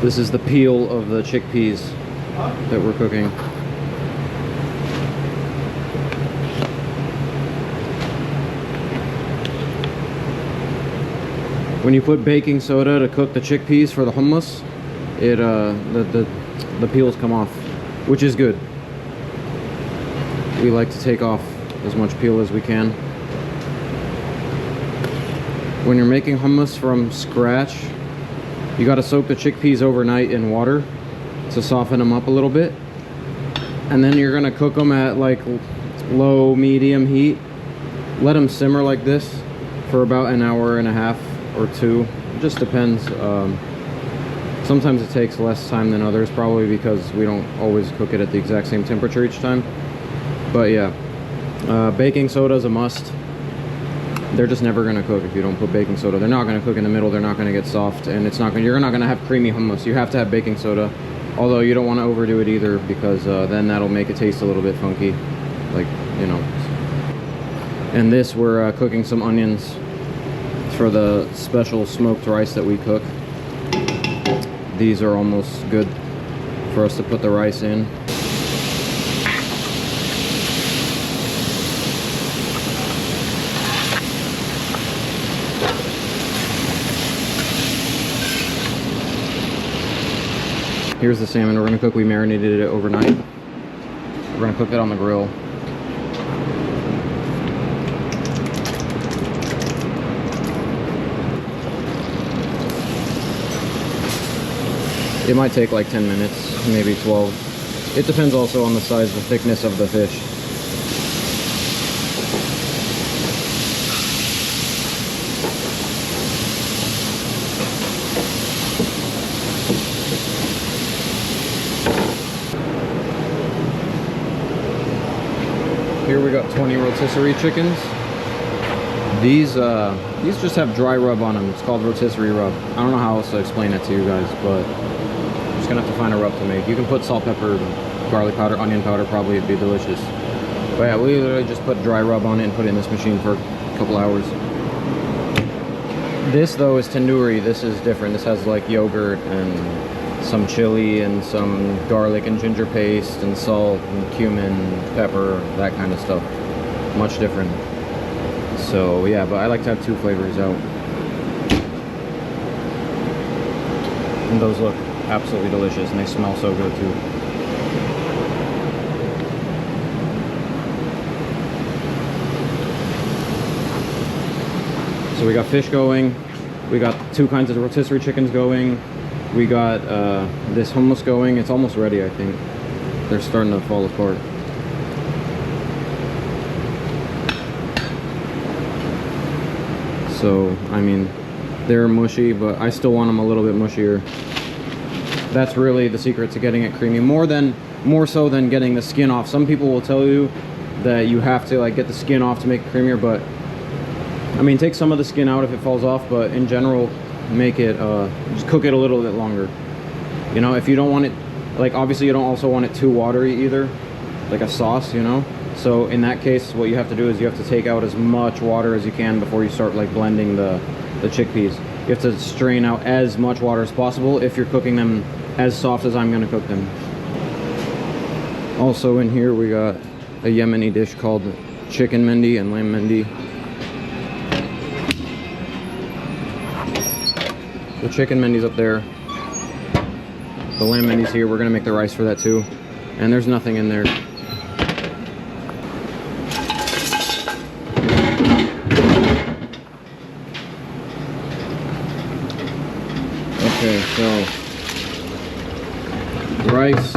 This is the peel of the chickpeas that we're cooking. When you put baking soda to cook the chickpeas for the hummus, the peels come off, which is good. We like to take off as much peel as we can. When you're making hummus from scratch, you got to soak the chickpeas overnight in water to soften them up a little bit, and then you're gonna cook them at like low medium heat. Let them simmer like this for about an hour and a half or two. It just depends. Sometimes it takes less time than others, probably because we don't always cook it at the exact same temperature each time. But yeah, baking soda is a must. They're just never gonna cook if you don't put baking soda. They're not gonna cook in the middle. They're not gonna get soft, and you're not gonna have creamy hummus. You have to have baking soda, although you don't want to overdo it either, because then that'll make it taste a little bit funky, like, you know. And this, we're cooking some onions for the special smoked rice that we cook. These are almost good for us to put the rice in. Here's the salmon we're gonna cook. We marinated it overnight. We're gonna cook it on the grill. It might take like 10 minutes, maybe 12. It depends also on the size, the thickness of the fish. Here we got 20 rotisserie chickens. These just have dry rub on them. It's called rotisserie rub. I don't know how else to explain it to you guys, but I'm just gonna have to find a rub to make. You can put salt, pepper, garlic powder, onion powder, probably it'd be delicious. But yeah, we literally just put dry rub on it and put it in this machine for a couple hours. This though is tandoori. This is different. This has like yogurt and some chili and some garlic and ginger paste and salt and cumin, pepper, that kind of stuff. Much different. So yeah, but I like to have two flavors out. And those look absolutely delicious, and they smell so good too. So we got fish going, we got two kinds of rotisserie chickens going, we got this hummus going. It's almost ready, I think. They're starting to fall apart. So, I mean, they're mushy, but I still want them a little bit mushier. That's really the secret to getting it creamy. More so than getting the skin off. Some people will tell you that you have to like get the skin off to make it creamier, but I mean, take some of the skin out if it falls off, but in general, make it, just cook it a little bit longer. You know, if you don't want it, like obviously you don't also want it too watery either, like a sauce, you know? So in that case, what you have to do is you have to take out as much water as you can before you start like blending the chickpeas. You have to strain out as much water as possible if you're cooking them as soft as I'm gonna cook them. Also in here we got a Yemeni dish called chicken mendy and lamb mendy. The chicken mendy's up there. The lamb mendy's here. We're gonna make the rice for that too. And there's nothing in there. Okay, so rice,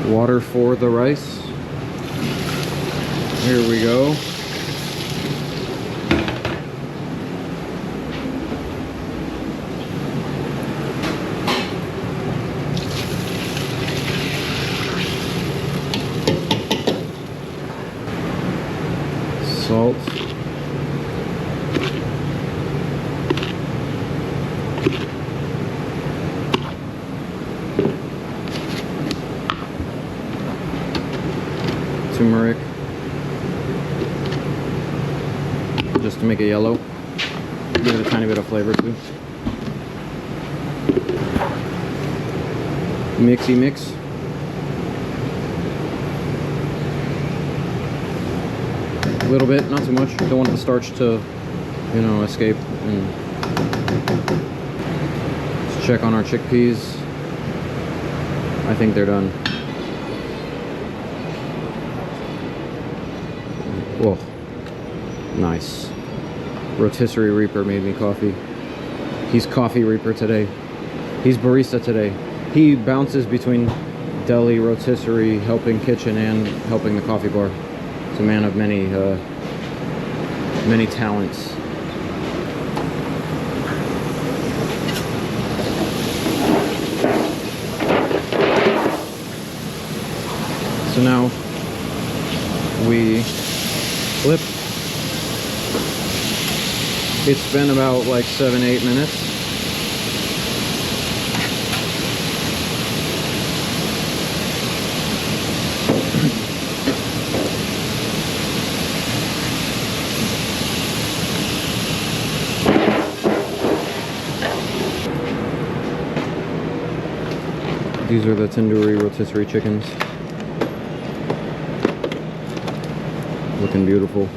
water for the rice. Here we go. Salt. Turmeric. Just to make it yellow. give it a tiny bit of flavor too. Mixy mix. A little bit, not too much. Don't want the starch to, you know, escape. And let's check on our chickpeas. I think they're done. Whoa, nice. Rotisserie Reaper made me coffee. He's coffee reaper today. He's barista today. He bounces between deli, rotisserie, helping kitchen, and helping the coffee bar. He's a man of many talents. So now we flip. It's been about like 7-8 minutes. These are the tandoori rotisserie chickens. Looking beautiful.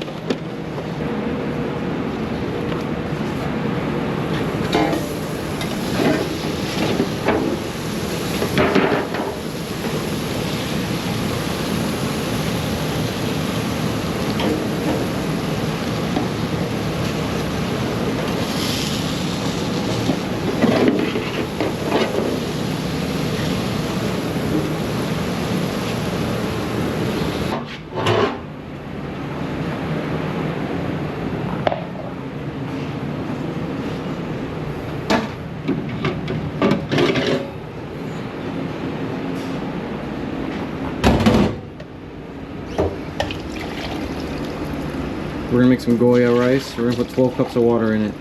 We're gonna make some Goya rice. We're gonna put 12 cups of water in it.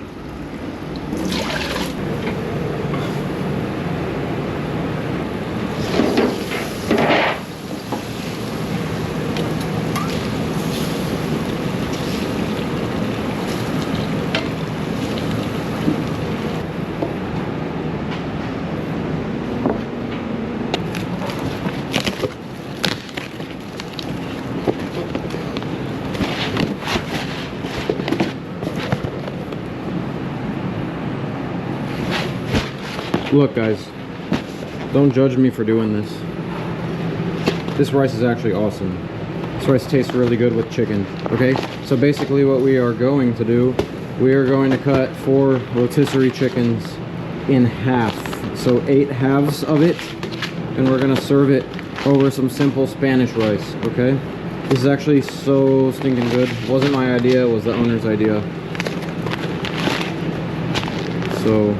Look guys, don't judge me for doing this. This rice is actually awesome. This rice tastes really good with chicken, okay? So basically what we are going to do, we are going to cut 4 rotisserie chickens in half. So 8 halves of it, and we're gonna serve it over some simple Spanish rice, okay? This is actually so stinking good. It wasn't my idea, it was the owner's idea. So,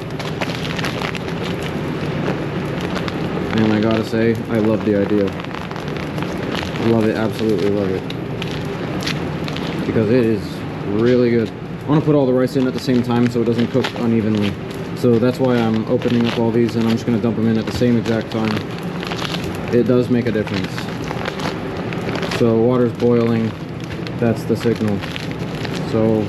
and I gotta say, I love the idea. Love it, absolutely love it. Because it is really good. I want to put all the rice in at the same time so it doesn't cook unevenly. So that's why I'm opening up all these and I'm just going to dump them in at the same exact time. It does make a difference. So water's boiling, that's the signal. So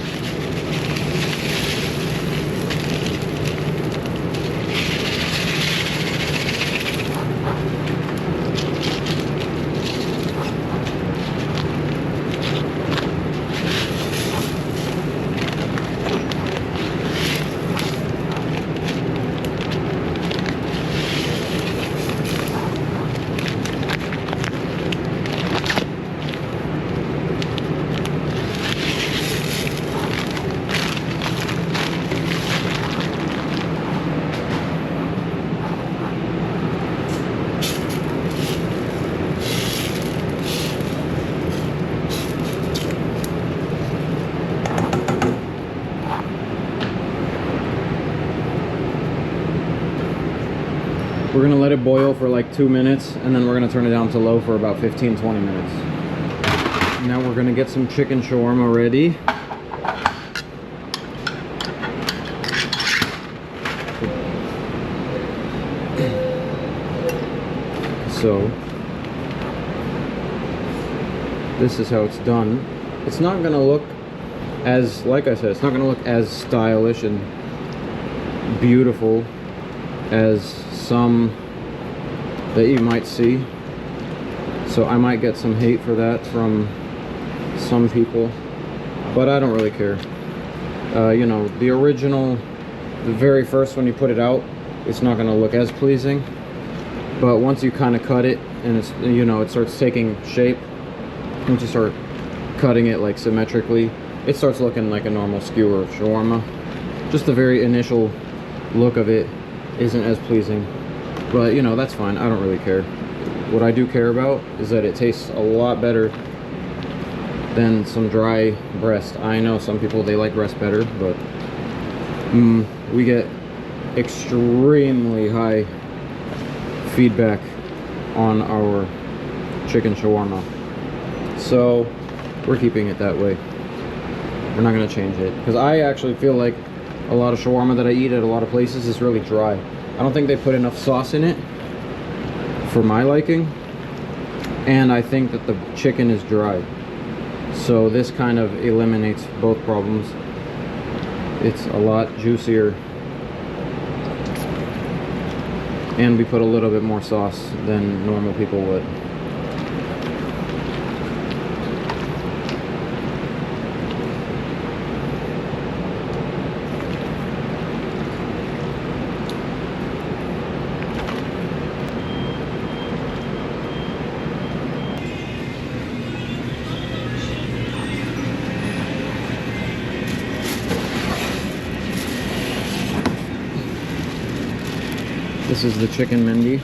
we're gonna let it boil for like 2 minutes and then we're gonna turn it down to low for about 15-20 minutes. Now we're gonna get some chicken shawarma ready. So this is how it's done. It's not gonna look as, like I said, it's not gonna look as stylish and beautiful as some that you might see. So I might get some hate for that from some people, but I don't really care. You know, the original, the very first when you put it out, it's not going to look as pleasing, but once you kind of cut it and it's, you know, it starts taking shape, once you start cutting it like symmetrically, it starts looking like a normal skewer of shawarma. Just the very initial look of it isn't as pleasing, but you know, that's fine. I don't really care. What I do care about is that it tastes a lot better than some dry breast. I know some people, they like breast better, but we get extremely high feedback on our chicken shawarma, so we're keeping it that way. We're not going to change it, because I actually feel like a lot of shawarma that I eat at a lot of places is really dry. I don't think they put enough sauce in it for my liking, and I think that the chicken is dry. So this kind of eliminates both problems. It's a lot juicier, and we put a little bit more sauce than normal people would. This is the chicken mendy.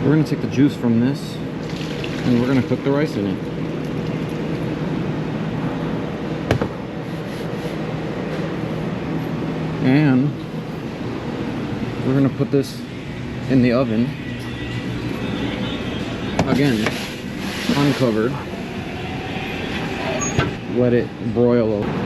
We're going to take the juice from this and we're going to cook the rice in it. And we're going to put this in the oven, again, uncovered. Let it broil over.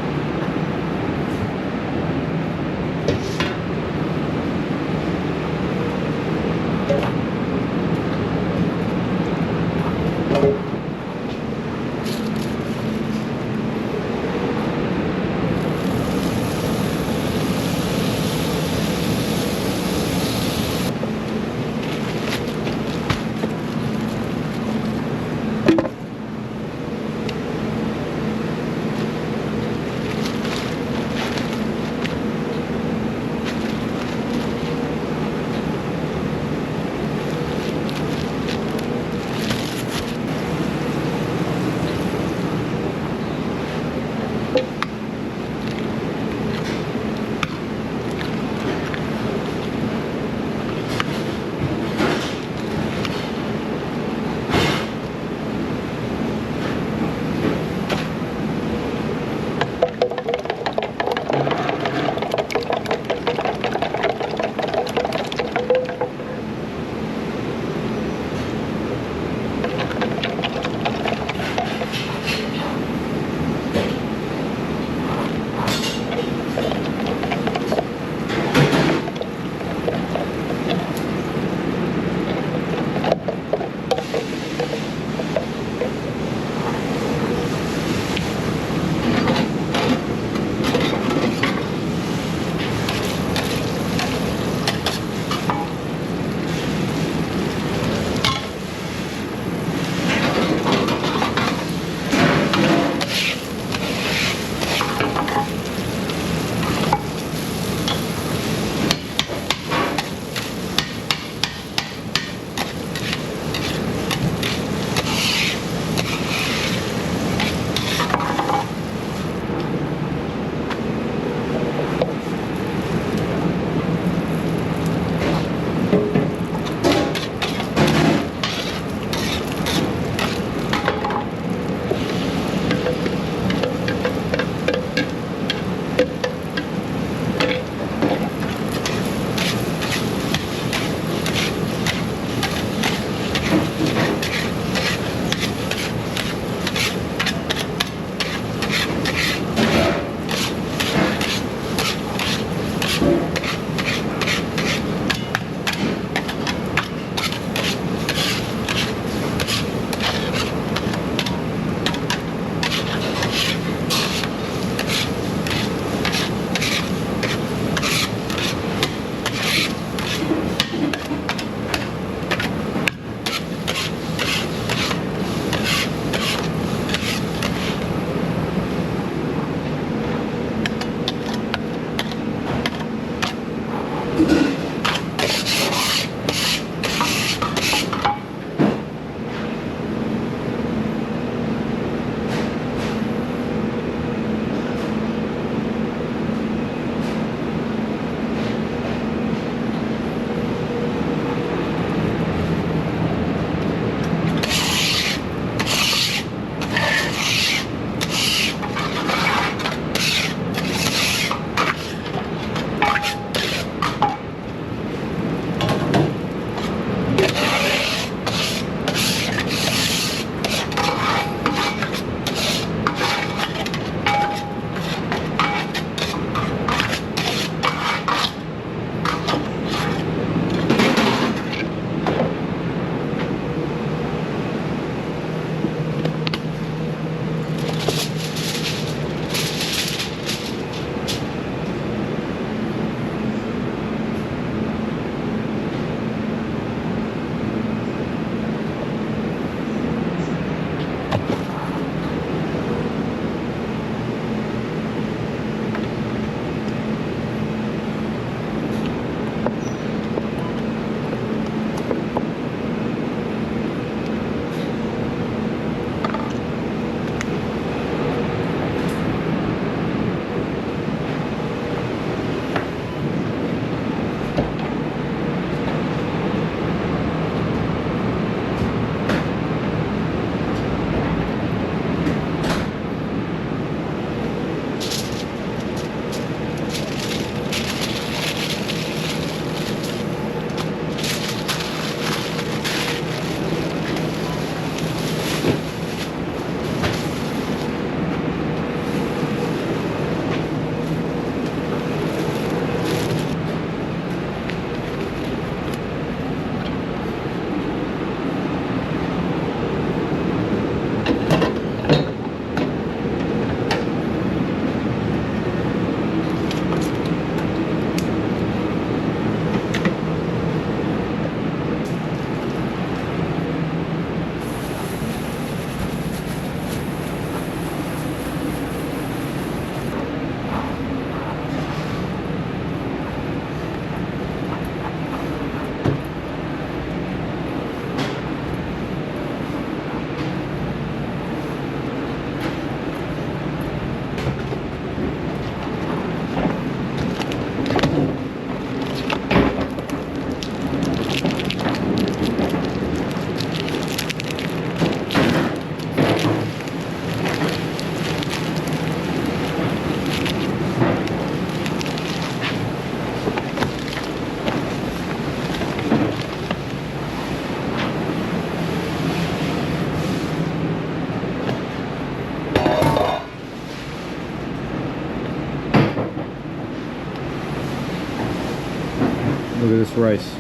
Look at this rice.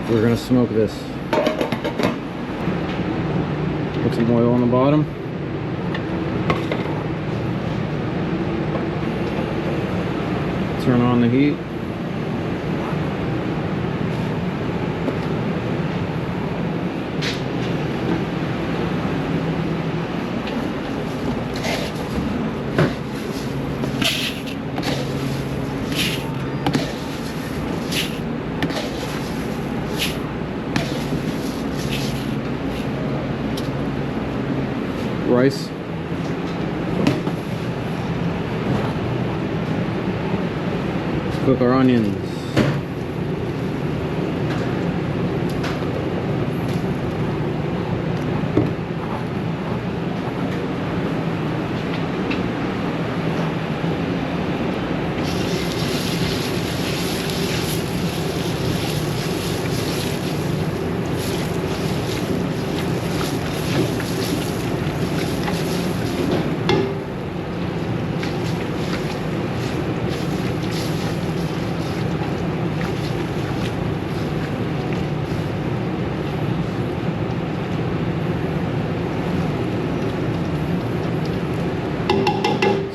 We're gonna smoke this. Put some oil on the bottom. Turn on the heat. Rice. Let's cook our onions.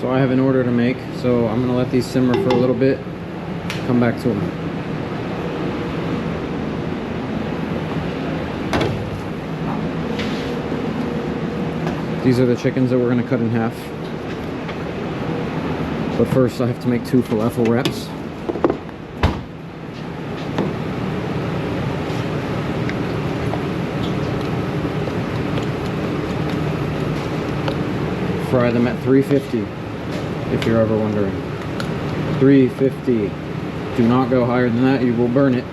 So I have an order to make, so I'm gonna let these simmer for a little bit, come back to them. These are the chickens that we're gonna cut in half. But first I have to make 2 falafel wraps. Fry them at 350, if you're ever wondering. 350. Do not go higher than that, you will burn it.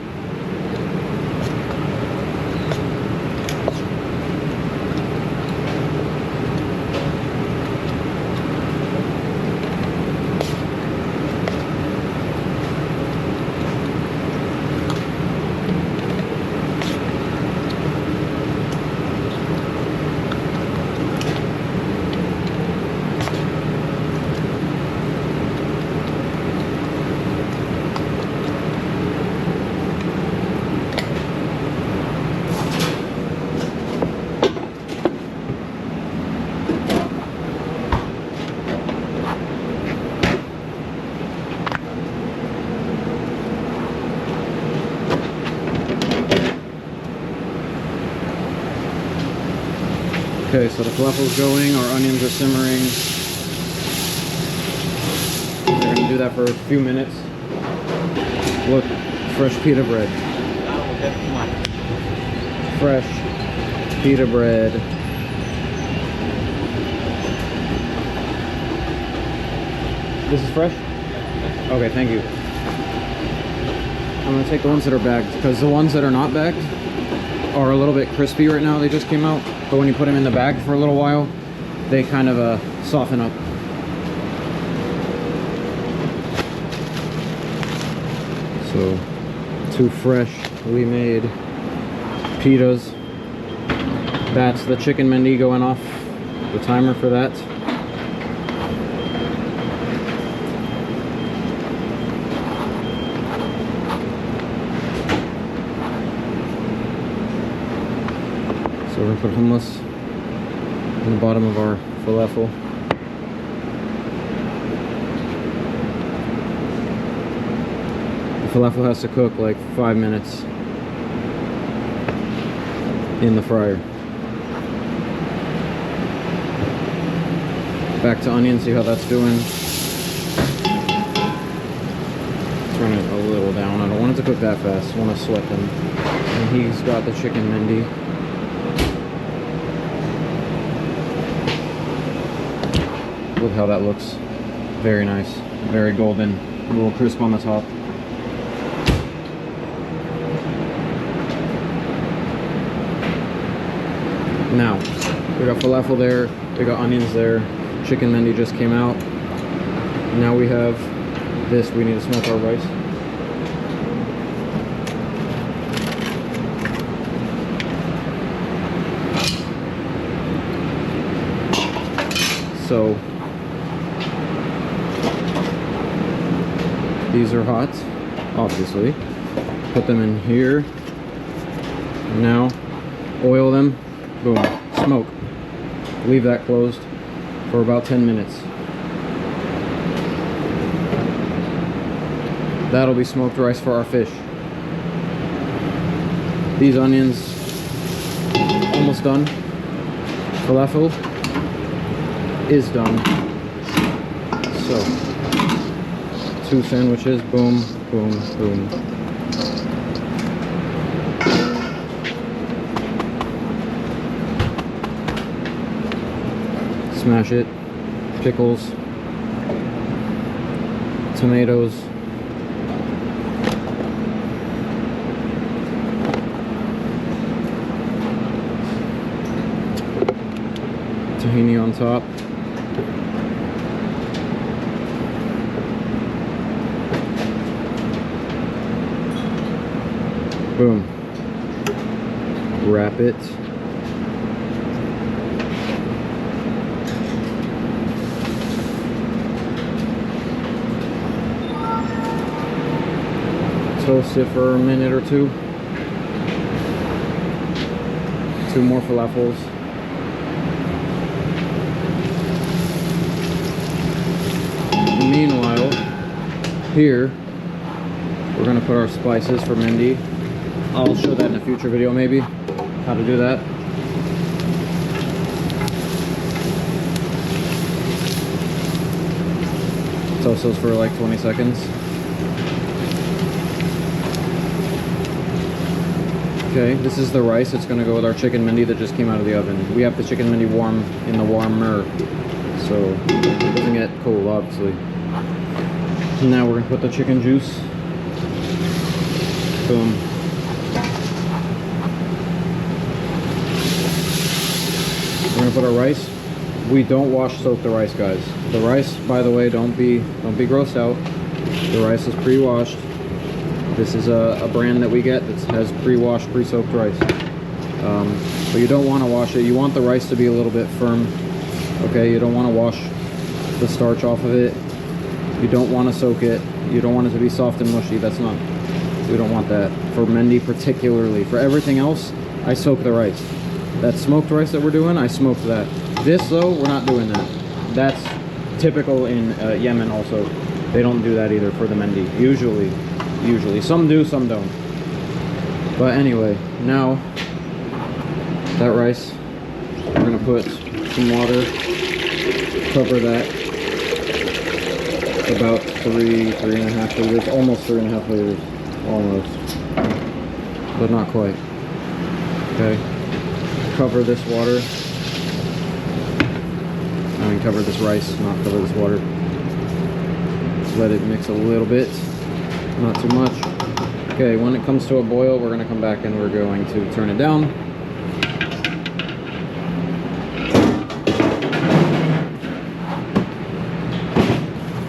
Okay, so the falafel's going, our onions are simmering. We're gonna do that for a few minutes. Look, fresh pita bread. Fresh pita bread. This is fresh? Okay, thank you. I'm gonna take the ones that are bagged, because the ones that are not bagged are a little bit crispy right now. They just came out. But when you put them in the bag for a little while, they kind of soften up. So, 2 freshly made pitas. That's the chicken mendy going off the timer for that. So we're gonna put hummus in the bottom of our falafel. The falafel has to cook like 5 minutes in the fryer. Back to onion, see how that's doing. Turn it a little down. I don't want it to cook that fast. I want to sweat them. And he's got the chicken mendy. Look how that looks. Very nice. Very golden. A little crisp on the top. Now, We got falafel there, we got onions there, chicken mendy just came out. Now we have this, we need to smoke our rice. So these are hot, obviously. Put them in here. Now oil them, boom, smoke. Leave that closed for about 10 minutes. That'll be smoked rice for our fish. These onions almost done. Falafel is done. So 2 sandwiches, boom, boom, boom. Smash it. Pickles, tomatoes, tahini on top. Boom. Wrap it. Toast it for a minute or two. 2 more falafels. Meanwhile, here we're gonna put our spices for mendy. I'll show that in a future video maybe, how to do that. Toast those for like 20 seconds. Okay, this is the rice. It's gonna go with our chicken mendy that just came out of the oven. We have the chicken mendy warm in the warmer, so it doesn't get cold, obviously. Now we're gonna put the chicken juice. Boom. We're gonna put our rice. We don't wash soak the rice, guys. The rice, by the way, don't be grossed out. The rice is pre-washed. This is a brand that we get that has pre-washed, pre-soaked rice. But you don't want to wash it. You want the rice to be a little bit firm. Okay, you don't want to wash the starch off of it. You don't want to soak it. You don't want it to be soft and mushy. That's not, we don't want that. For mendy particularly. For everything else, I soak the rice. That smoked rice that we're doing, I smoked that. This though, we're not doing that. That's typical in Yemen also. They don't do that either for the mendy, usually. Some do, some don't. But anyway, now that rice, we're gonna put some water, cover that, about 3.5 liters, almost 3.5 liters, almost, but not quite. Okay, cover this water, I mean cover this rice, not cover this water. Let it mix a little bit. Not too much. Okay, when it comes to a boil, we're going to come back and we're going to turn it down.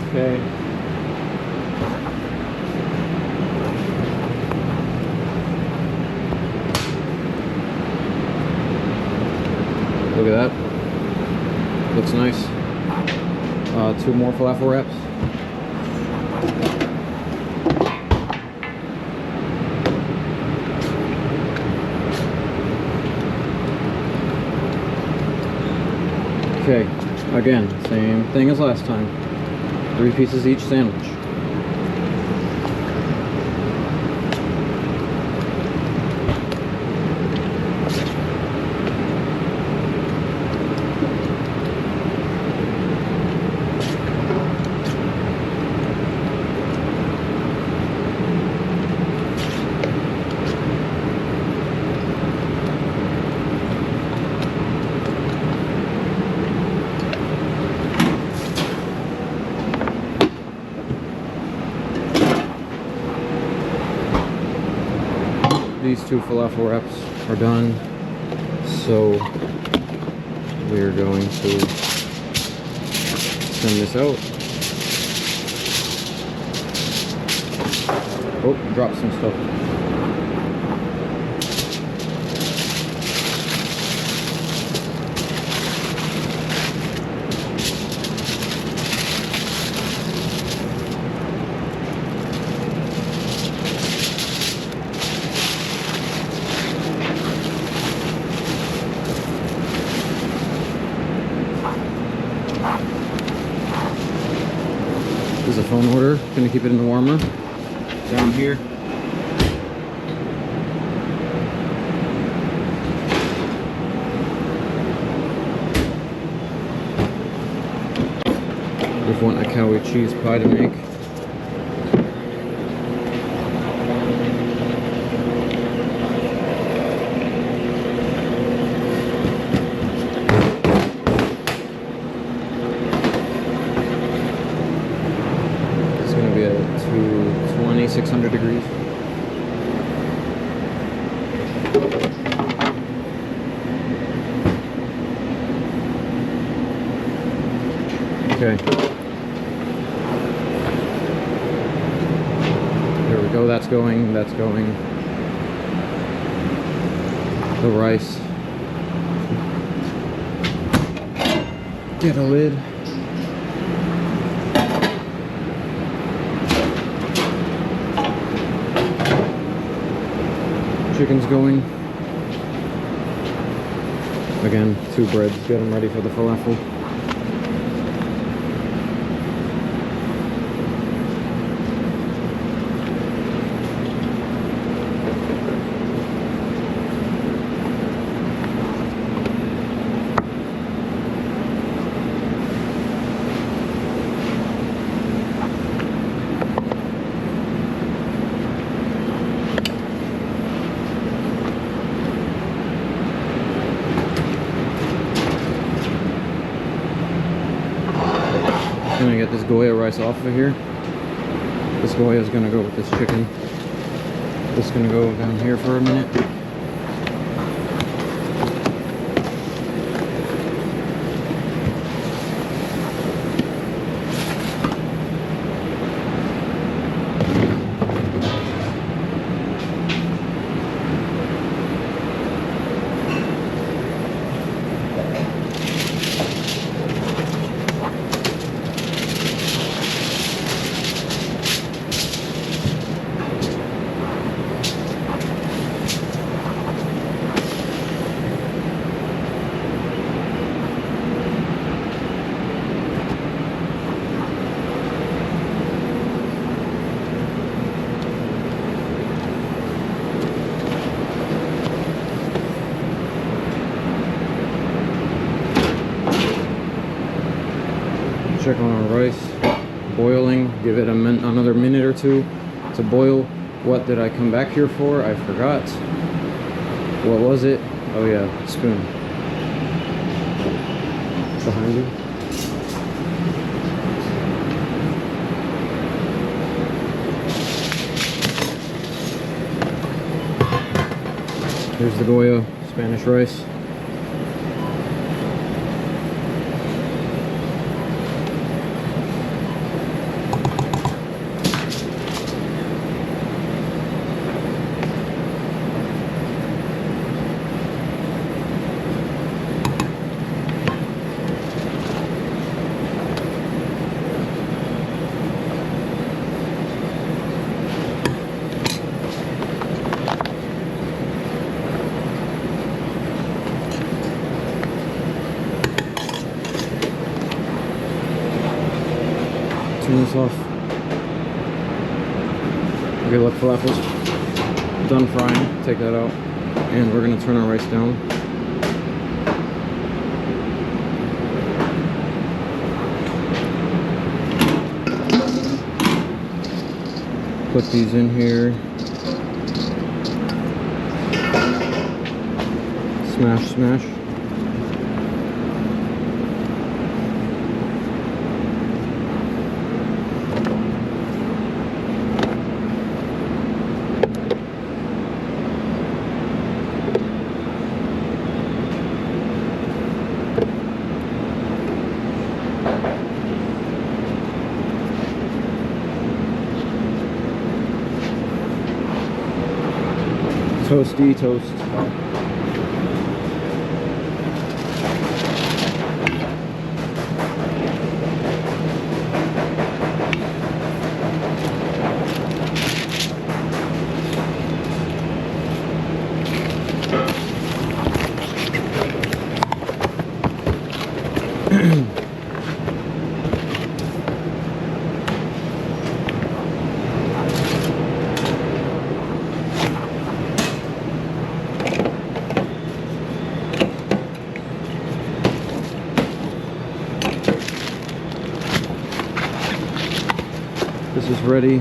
Okay. Look at that. Looks nice. 2 more falafel wraps. Okay, again, same thing as last time. 3 pieces each sandwich. These 2 falafel wraps are done. So we are going to send this out. Oh, dropped some stuff. This is a phone order. Gonna keep it in the warmer. Down here. We want a cowie cheese pie to make. It's going to be at 220, 600 degrees. Okay. There we go, that's going. The rice. Get a lid. Chicken's going. Again, 2 breads, get them ready for the falafel. Gonna get this Goya rice off of here. This Goya is gonna go with this chicken. This is gonna go down here for a minute. Check on our rice boiling, give it another minute or two to boil. What did I come back here for? I forgot. What was it? Oh yeah, spoon. Behind you. Here's the Goya Spanish rice. Turn this off. Okay, look, falafel's done frying. Take that out. And we're gonna turn our rice down. Put these in here. Smash, smash. Toasty toast. This is ready.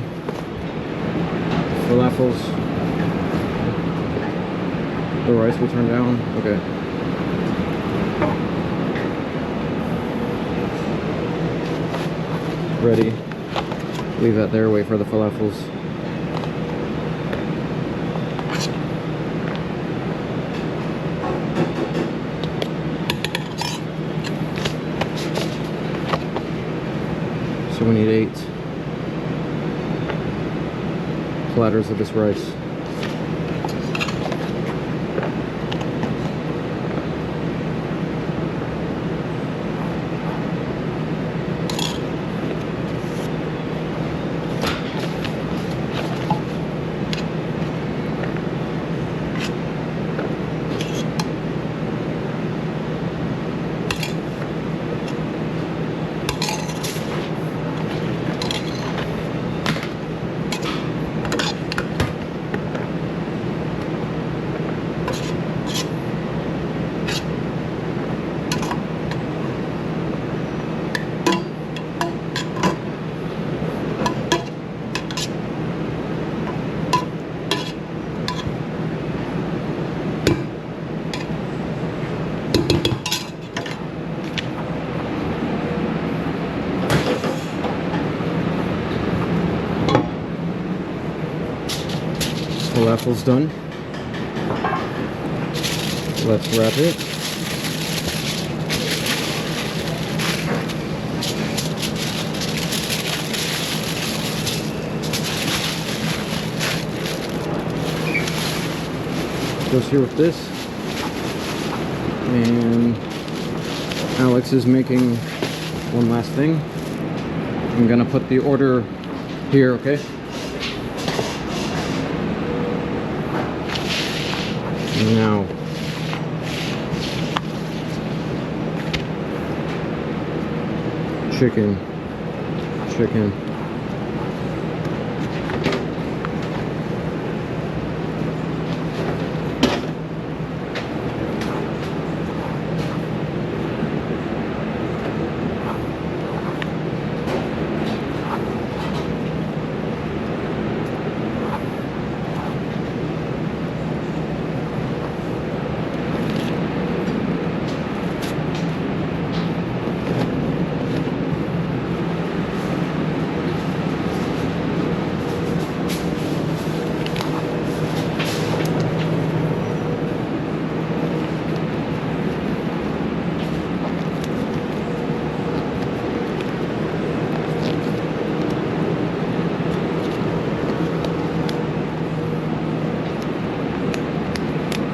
Falafels. The rice will turn down. Okay. Ready. Leave that there. Wait for the falafels. So we need 8 platters of this rice. Falafel's done. Let's wrap it. Goes here with this. And Alex is making one last thing. I'm gonna put the order here, okay? Now, chicken.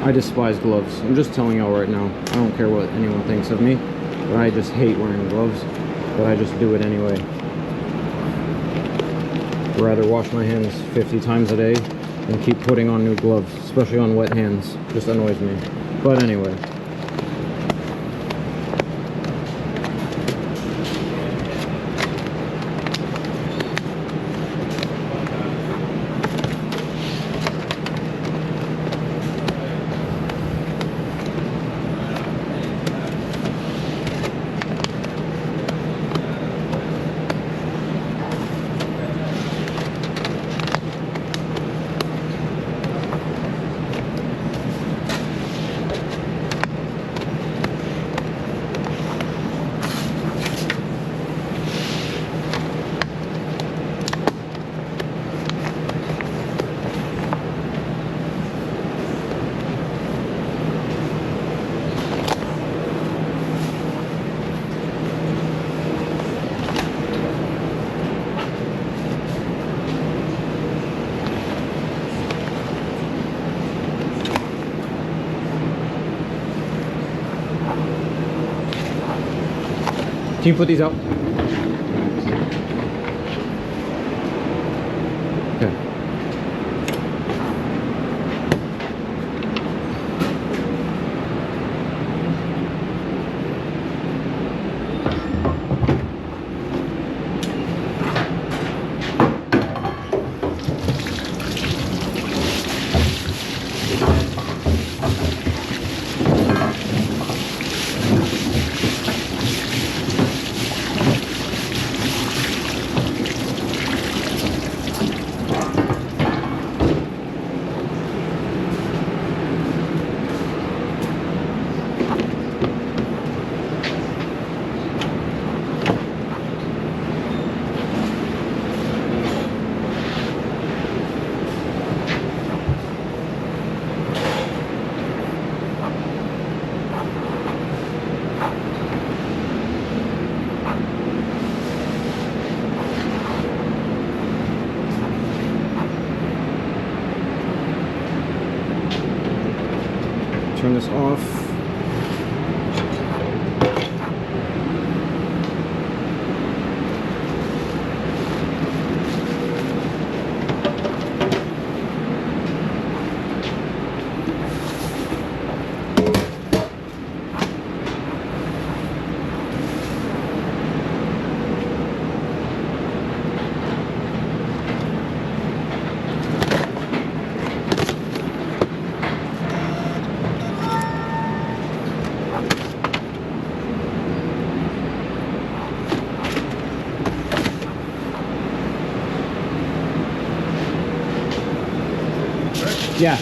I despise gloves. I'm just telling y'all right now. I don't care what anyone thinks of me, but I just hate wearing gloves, but I just do it anyway. I'd rather wash my hands 50 times a day than keep putting on new gloves, especially on wet hands. Just annoys me. But anyway. Can you put these out? Okay. Turn this off. Yeah.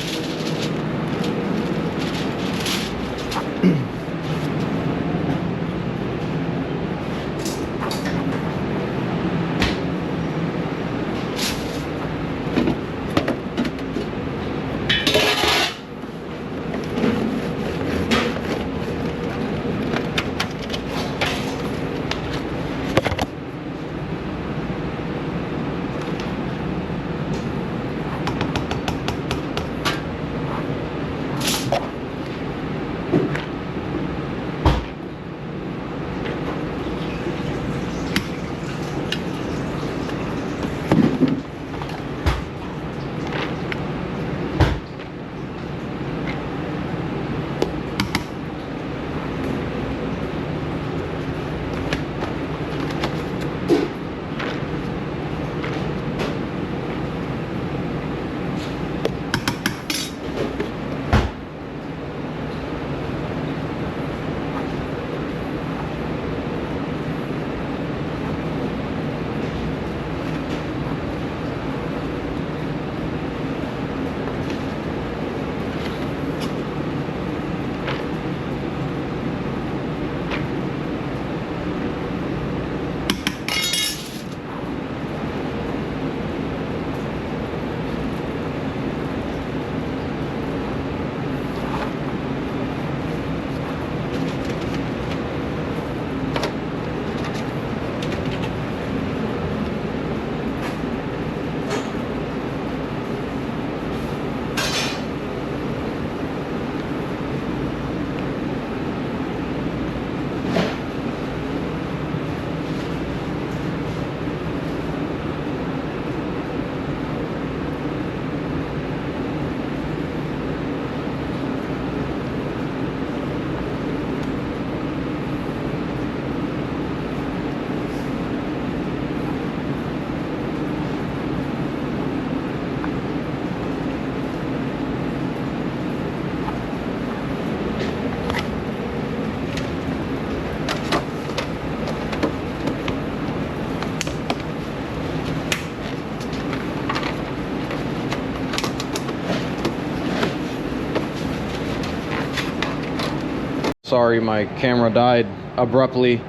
Sorry, my camera died abruptly.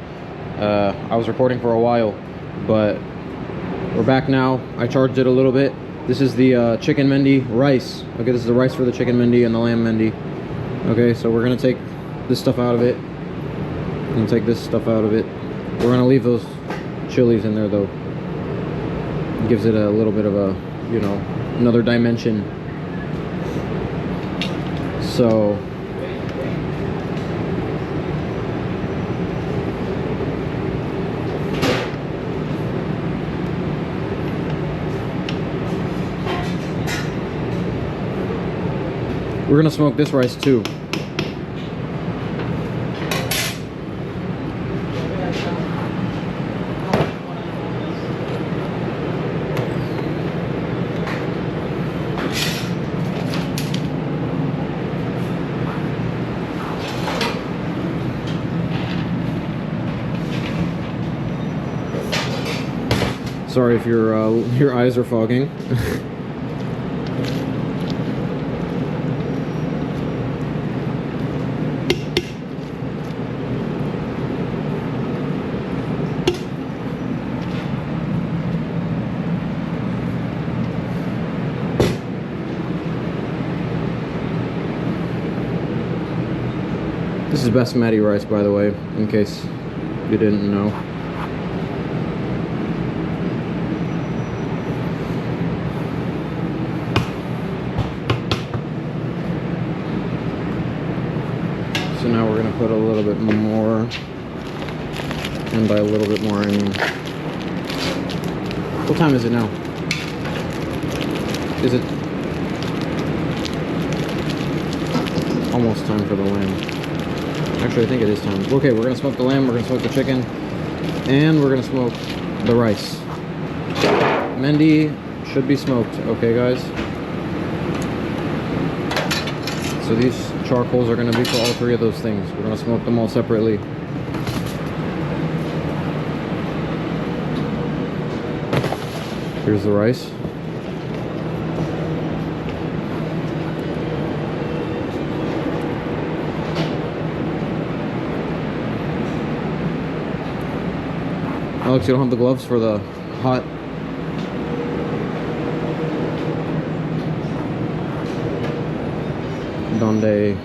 I was recording for a while, but we're back now. I charged it a little bit. This is the chicken mendy rice. Okay, this is the rice for the chicken mendy and the lamb mendy. Okay, so we're gonna take this stuff out of it. I'm gonna take this stuff out of it. We're gonna leave those chilies in there though. It gives it a little bit of a, you know, another dimension. So We're gonna smoke this rice too. Sorry if your eyes are fogging. This is basmati rice, by the way, in case you didn't know. So now we're gonna put a little bit more, and by a little bit more I mean, what time is it now? Is it almost time for the lamb? Actually, I think it is time. Okay, we're gonna smoke the lamb, we're gonna smoke the chicken, and we're gonna smoke the rice. Mendy should be smoked, okay guys? So these charcoals are gonna be for all three of those things. We're gonna smoke them all separately. Here's the rice. Alex, you don't have the gloves for the hot. Donde?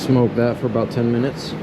Smoke that for about 10 minutes.